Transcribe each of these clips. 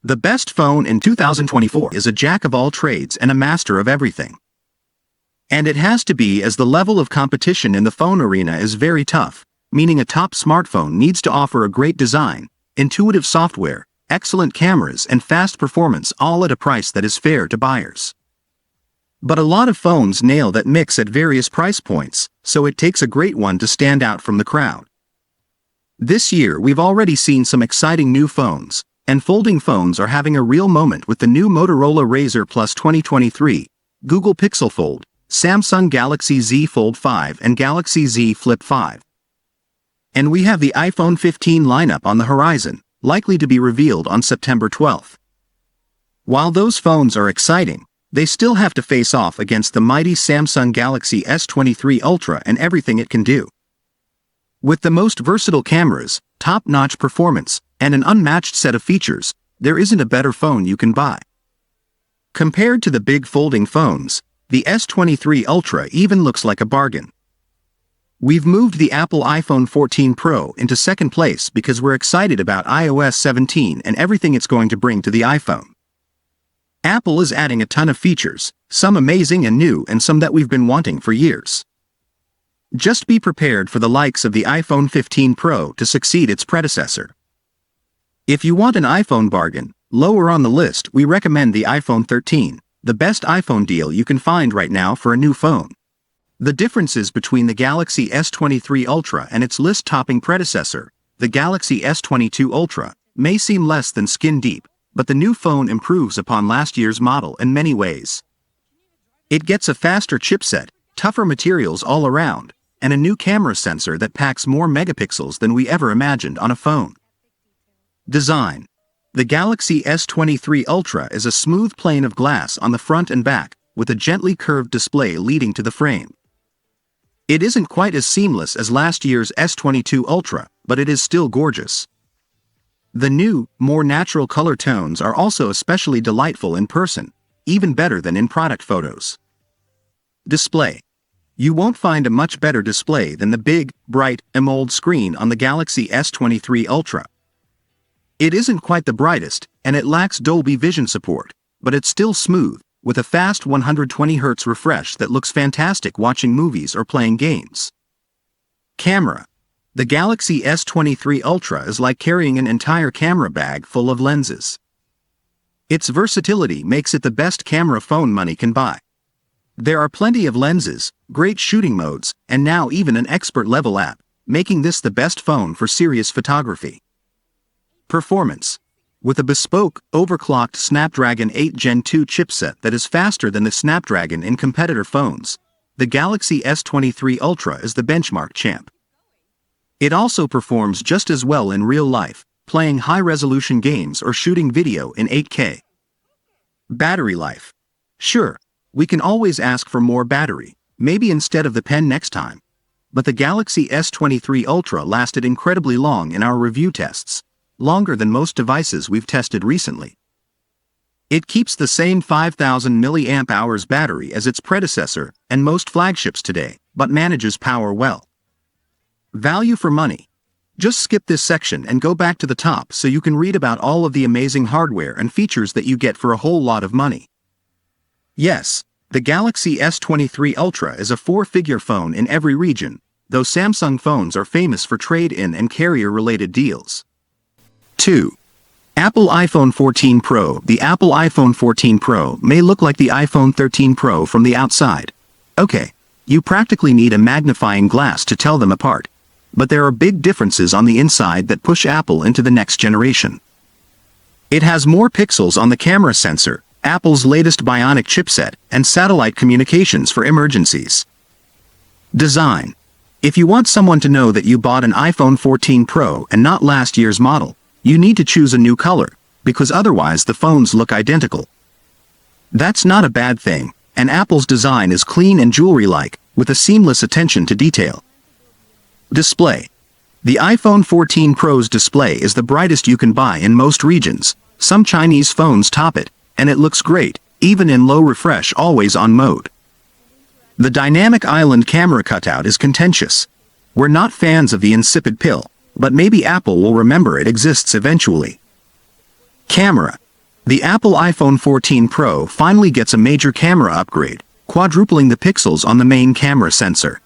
The best phone in 2024 is a jack of all trades and a master of everything. And it has to be, as the level of competition in the phone arena is very tough, meaning a top smartphone needs to offer a great design, intuitive software, excellent cameras and fast performance, all at a price that is fair to buyers. But a lot of phones nail that mix at various price points, so it takes a great one to stand out from the crowd. This year we've already seen some exciting new phones, and folding phones are having a real moment with the new Motorola Razr Plus 2023, Google Pixel Fold, Samsung Galaxy Z Fold 5 and Galaxy Z Flip 5. And we have the iPhone 15 lineup on the horizon, likely to be revealed on September 12th. While those phones are exciting, they still have to face off against the mighty Samsung Galaxy S23 Ultra and everything it can do. With the most versatile cameras, top-notch performance, and an unmatched set of features, there isn't a better phone you can buy. Compared to the big folding phones, the S23 Ultra even looks like a bargain. We've moved the Apple iPhone 14 Pro into second place because we're excited about iOS 17 and everything it's going to bring to the iPhone. Apple is adding a ton of features, some amazing and new and some that we've been wanting for years. Just be prepared for the likes of the iPhone 15 Pro to succeed its predecessor. If you want an iPhone bargain, lower on the list we recommend the iPhone 13, the best iPhone deal you can find right now for a new phone. The differences between the Galaxy S23 Ultra and its list-topping predecessor, the Galaxy S22 Ultra, may seem less than skin deep, but the new phone improves upon last year's model in many ways. It gets a faster chipset, tougher materials all around, and a new camera sensor that packs more megapixels than we ever imagined on a phone. Design. The Galaxy S23 Ultra is a smooth plane of glass on the front and back, with a gently curved display leading to the frame. It isn't quite as seamless as last year's S22 Ultra, but it is still gorgeous. The new, more natural color tones are also especially delightful in person, even better than in product photos. Display. You won't find a much better display than the big, bright, AMOLED screen on the Galaxy S23 Ultra. It isn't quite the brightest, and it lacks Dolby Vision support, but it's still smooth, with a fast 120Hz refresh that looks fantastic watching movies or playing games. Camera. The Galaxy S23 Ultra is like carrying an entire camera bag full of lenses. Its versatility makes it the best camera phone money can buy. There are plenty of lenses, great shooting modes, and now even an expert-level app, making this the best phone for serious photography. Performance. With a bespoke, overclocked Snapdragon 8 Gen 2 chipset that is faster than the Snapdragon in competitor phones, the Galaxy S23 Ultra is the benchmark champ. It also performs just as well in real life, playing high-resolution games or shooting video in 8K. Battery life. Sure, we can always ask for more battery, maybe instead of the pen next time. But the Galaxy S23 Ultra lasted incredibly long in our review tests, longer than most devices we've tested recently. It keeps the same 5,000 mAh battery as its predecessor and most flagships today, but manages power well. Value for money. Just skip this section and go back to the top so you can read about all of the amazing hardware and features that you get for a whole lot of money. Yes, the Galaxy S23 Ultra is a four-figure phone in every region, though Samsung phones are famous for trade-in and carrier-related deals. 2. Apple iPhone 14 Pro. The Apple iPhone 14 Pro may look like the iPhone 13 Pro from the outside. Okay, you practically need a magnifying glass to tell them apart. But there are big differences on the inside that push Apple into the next generation. It has more pixels on the camera sensor, Apple's latest Bionic chipset, and satellite communications for emergencies. Design. If you want someone to know that you bought an iPhone 14 Pro and not last year's model, you need to choose a new color, because otherwise the phones look identical. That's not a bad thing, and Apple's design is clean and jewelry-like, with a seamless attention to detail. Display. The iPhone 14 Pro's display is the brightest you can buy in most regions. Some Chinese phones top it, and it looks great, even in low refresh always-on mode. The dynamic island camera cutout is contentious. We're not fans of the insipid pill, but maybe Apple will remember it exists eventually. Camera. The Apple iPhone 14 Pro finally gets a major camera upgrade, quadrupling the pixels on the main camera sensor.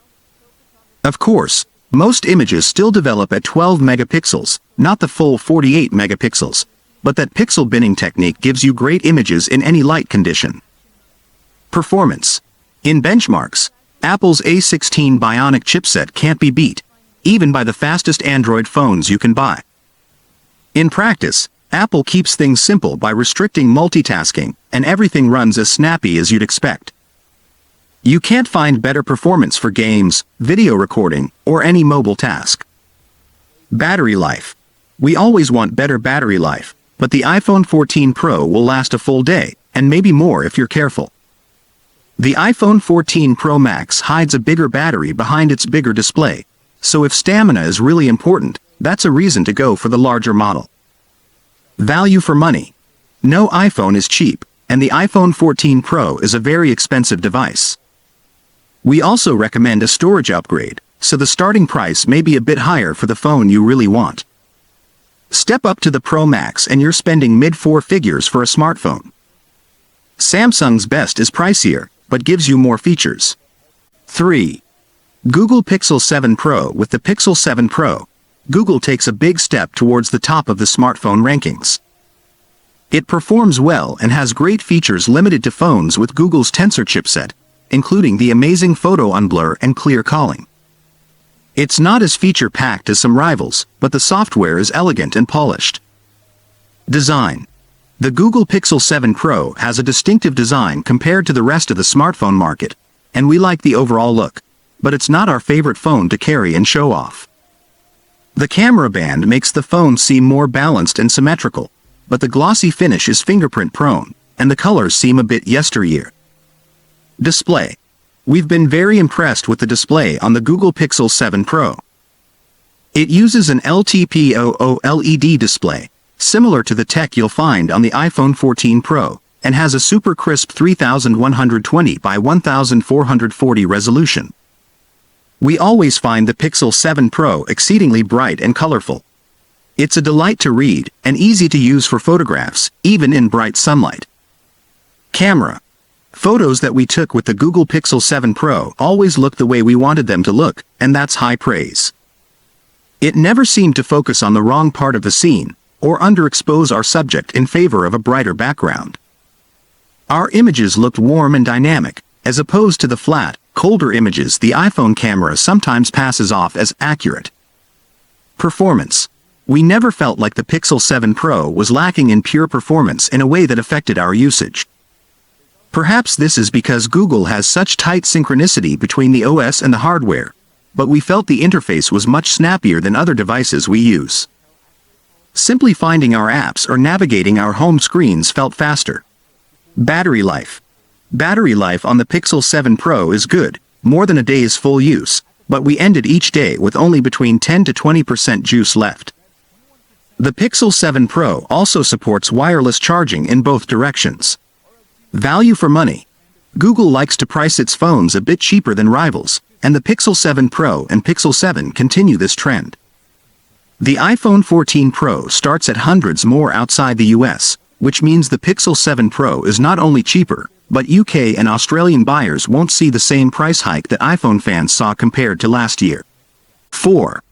Of course, most images still develop at 12 megapixels, not the full 48 megapixels, but that pixel binning technique gives you great images in any light condition. Performance. In benchmarks, Apple's A16 Bionic chipset can't be beat, even by the fastest Android phones you can buy. In practice, Apple keeps things simple by restricting multitasking, and everything runs as snappy as you'd expect. You can't find better performance for games, video recording, or any mobile task. Battery life. We always want better battery life, but the iPhone 14 Pro will last a full day, and maybe more if you're careful. The iPhone 14 Pro Max hides a bigger battery behind its bigger display, so if stamina is really important, that's a reason to go for the larger model. Value for money. No iPhone is cheap, and the iPhone 14 Pro is a very expensive device. We also recommend a storage upgrade, so the starting price may be a bit higher for the phone you really want. Step up to the Pro Max and you're spending mid-four figures for a smartphone. Samsung's best is pricier, but gives you more features. 3. Google Pixel 7 Pro. With the Pixel 7 Pro, Google takes a big step towards the top of the smartphone rankings. It performs well and has great features limited to phones with Google's Tensor chipset, including the amazing photo unblur and clear calling. It's not as feature-packed as some rivals, but the software is elegant and polished. Design. The Google Pixel 7 Pro has a distinctive design compared to the rest of the smartphone market, and we like the overall look, but it's not our favorite phone to carry and show off. The camera band makes the phone seem more balanced and symmetrical, but the glossy finish is fingerprint-prone, and the colors seem a bit yesteryear. Display. We've been very impressed with the display on the Google Pixel 7 Pro. It uses an LTPO OLED display, similar to the tech you'll find on the iPhone 14 Pro, and has a super crisp 3120 by 1440 resolution. We always find the Pixel 7 Pro exceedingly bright and colorful. It's a delight to read, and easy to use for photographs, even in bright sunlight. Camera. Photos that we took with the Google Pixel 7 Pro always looked the way we wanted them to look, and that's high praise. It never seemed to focus on the wrong part of the scene, or underexpose our subject in favor of a brighter background. Our images looked warm and dynamic, as opposed to the flat, colder images the iPhone camera sometimes passes off as accurate. Performance. We never felt like the Pixel 7 Pro was lacking in pure performance in a way that affected our usage. Perhaps this is because Google has such tight synchronicity between the OS and the hardware, but we felt the interface was much snappier than other devices we use. Simply finding our apps or navigating our home screens felt faster. Battery life. Battery life on the Pixel 7 Pro is good, more than a day's full use, but we ended each day with only between 10 to 20% juice left. The Pixel 7 Pro also supports wireless charging in both directions. Value for money. Google likes to price its phones a bit cheaper than rivals, and the Pixel 7 Pro and Pixel 7 continue this trend. The iPhone 14 Pro starts at hundreds more outside the US, which means the Pixel 7 Pro is not only cheaper, but UK and Australian buyers won't see the same price hike that iPhone fans saw compared to last year. 4.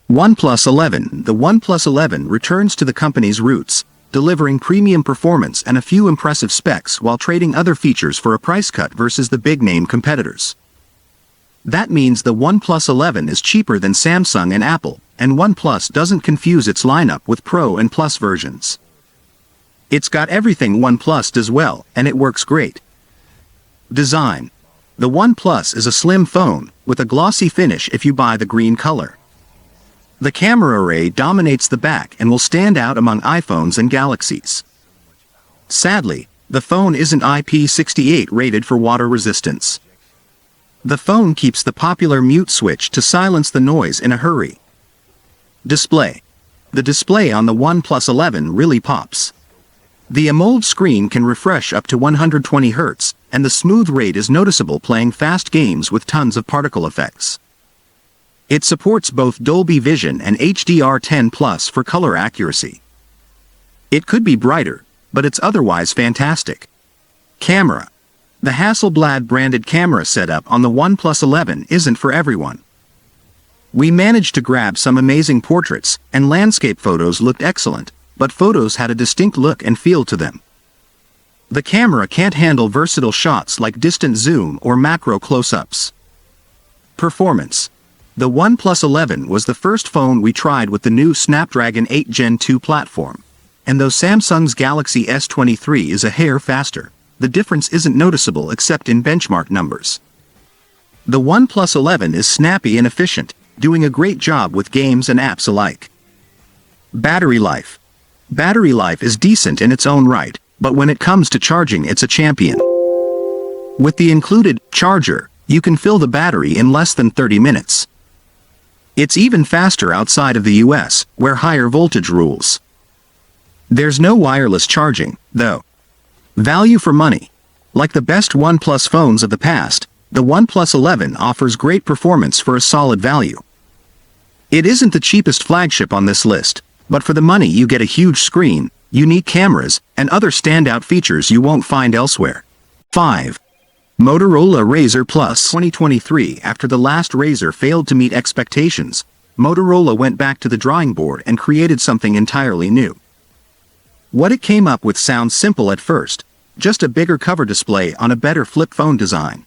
OnePlus 11. The OnePlus 11 returns to the company's roots, delivering premium performance and a few impressive specs while trading other features for a price cut versus the big-name competitors. That means the OnePlus 11 is cheaper than Samsung and Apple, and OnePlus doesn't confuse its lineup with Pro and Plus versions. It's got everything OnePlus does well, and it works great. Design. The OnePlus is a slim phone, with a glossy finish if you buy the green color. The camera array dominates the back and will stand out among iPhones and Galaxies. Sadly, the phone isn't IP68 rated for water resistance. The phone keeps the popular mute switch to silence the noise in a hurry. Display. The display on the OnePlus 11 really pops. The AMOLED screen can refresh up to 120 Hz, and the smooth rate is noticeable playing fast games with tons of particle effects. It supports both Dolby Vision and HDR10+ for color accuracy. It could be brighter, but it's otherwise fantastic. Camera. The Hasselblad branded camera setup on the OnePlus 11 isn't for everyone. We managed to grab some amazing portraits, and landscape photos looked excellent, but photos had a distinct look and feel to them. The camera can't handle versatile shots like distant zoom or macro close-ups. Performance. The OnePlus 11 was the first phone we tried with the new Snapdragon 8 Gen 2 platform, and though Samsung's Galaxy S23 is a hair faster, the difference isn't noticeable except in benchmark numbers. The OnePlus 11 is snappy and efficient, doing a great job with games and apps alike. Battery life. Battery life is decent in its own right, but when it comes to charging it's a champion. With the included charger, you can fill the battery in less than 30 minutes. It's even faster outside of the US, where higher voltage rules. There's no wireless charging, though. Value for money. Like the best OnePlus phones of the past, the OnePlus 11 offers great performance for a solid value. It isn't the cheapest flagship on this list, but for the money you get a huge screen, unique cameras, and other standout features you won't find elsewhere. 5. Motorola Razr Plus 2023. After the last Razr failed to meet expectations, Motorola went back to the drawing board and created something entirely new. What it came up with sounds simple at first, just a bigger cover display on a better flip phone design.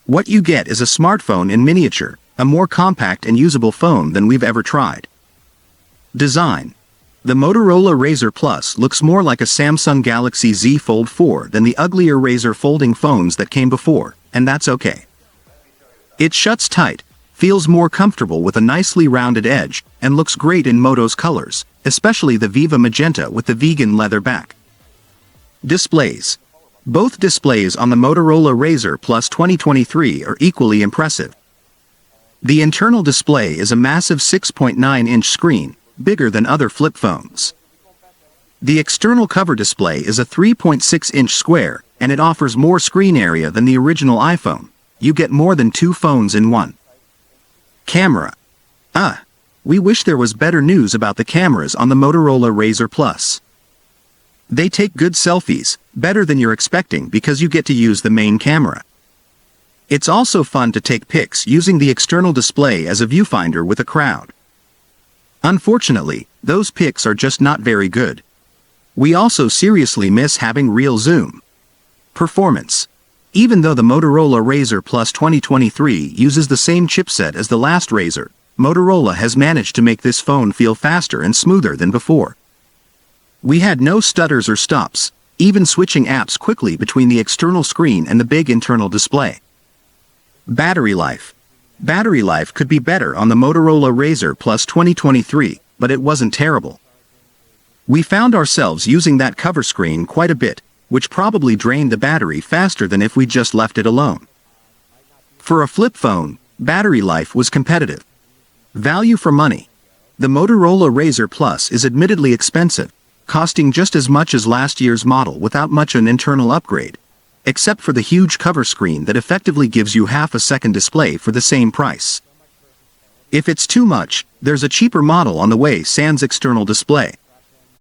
What you get is a smartphone in miniature, a more compact and usable phone than we've ever tried. Design. The Motorola Razr Plus looks more like a Samsung Galaxy Z Fold 4 than the uglier Razr folding phones that came before, and that's okay. It shuts tight, feels more comfortable with a nicely rounded edge, and looks great in Moto's colors, especially the Viva Magenta with the vegan leather back. Displays. Both displays on the Motorola Razr Plus 2023 are equally impressive. The internal display is a massive 6.9-inch screen, bigger than other flip phones. The external cover display is a 3.6-inch square, and it offers more screen area than the original iPhone. You get more than two phones in one. Camera. We wish there was better news about the cameras on the Motorola Razr Plus. They take good selfies, better than you're expecting because you get to use the main camera. It's also fun to take pics using the external display as a viewfinder with a crowd. Unfortunately, those pics are just not very good. We also seriously miss having real zoom. Performance. Even though the Motorola Razr Plus 2023 uses the same chipset as the last Razr, Motorola has managed to make this phone feel faster and smoother than before. We had no stutters or stops, even switching apps quickly between the external screen and the big internal display. Battery life. Battery life could be better on the Motorola Razr Plus 2023, but it wasn't terrible. We found ourselves using that cover screen quite a bit, which probably drained the battery faster than if we just left it alone. For a flip phone, battery life was competitive. Value for money. The Motorola Razr Plus is admittedly expensive, costing just as much as last year's model without much an internal upgrade, except for the huge cover screen that effectively gives you half a second display for the same price. If it's too much, there's a cheaper model on the way sans external display.